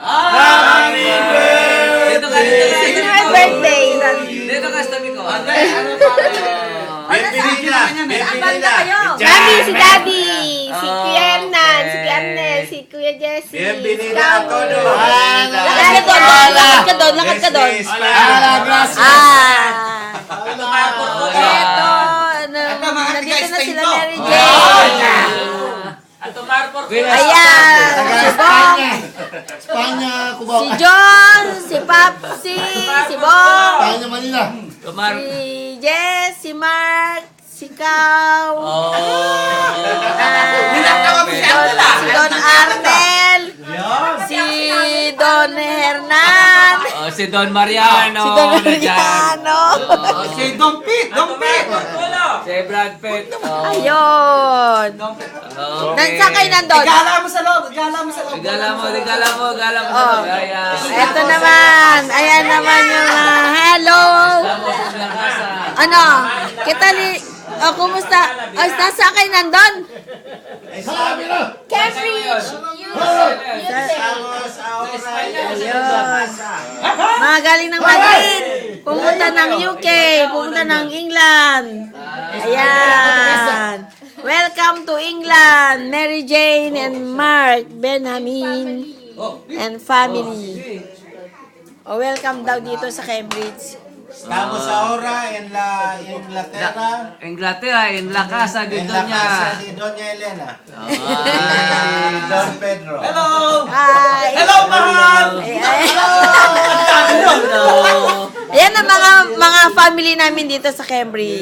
Happy birthday! Dito ka, birthday. Dito ka, tabi ko. Daddy, si Daddy. Si Kuya Hernan, si Kuya Arnel, si Kuya Jesse. Bienvenida a todos. Lakad ka doon, lakad ka doon. Ito, Marco. Eto, nandito na sila Mary Jane. Ito, Marco. Ayan, si Bong, Espanya, Cubao. si John, si Papsi, si Bong, Espanya, Manila. si Jess, si Mark, si Kao, si Don Arnel, si Don Hernan, Si Don Mariano. si Don Mariano. Si Don Pete, Don Pete. Si Brad Pitt. Ayun. Saan kayo nandun? Igala mo sa loob, igala mo sa loob. Igala mo. Oh. Eto naman. Ayan naman yung hello. Ano? Kita ni... Oh, kumusta? Oh, nasa kayo nandun? Sabi na! Cambridge. Ayun. Mga galing ng Madrid. Pumunta ng UK. Pumunta ng England. Ayan. Welcome to England. Mary Jane and Mark Benjamin and family. Oh, welcome daw dito sa Cambridge. Estamos ahora en la Inglaterra, Inglaterra, en la casa de en la casa Doña. de Doña Elena. Ah. Don Pedro. Hello! Hi. Hello, mahal! Hello. Ayan ang mga family namin dito sa Cambridge.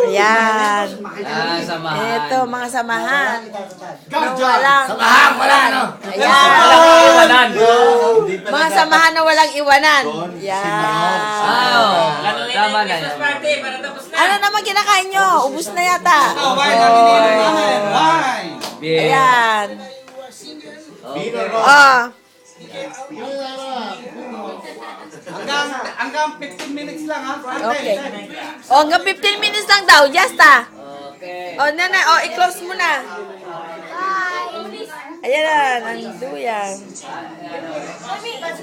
Ayan. Samahan. Ito, mga samahan. Garja! Walang, Wala na! ayan. Mga samahan na walang iwanan. Ayan. Tama na yun. Ano naman kinakain nyo? Ubus na yata. Wine na binili namin. Wine! Ayan. Vino Rojo. Oh. Hanggang 15 minutes lang, ha? Okay. O, hanggang 15 minutes lang daw. Just O, nanay. O, i-close mo na. Ayan na. Nanduyan.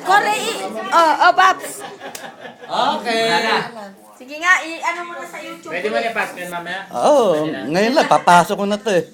Oh, Paps. Okay. Sige nga, ano mo na sa YouTube. Oo, ngayon lang, papasok ko na to eh.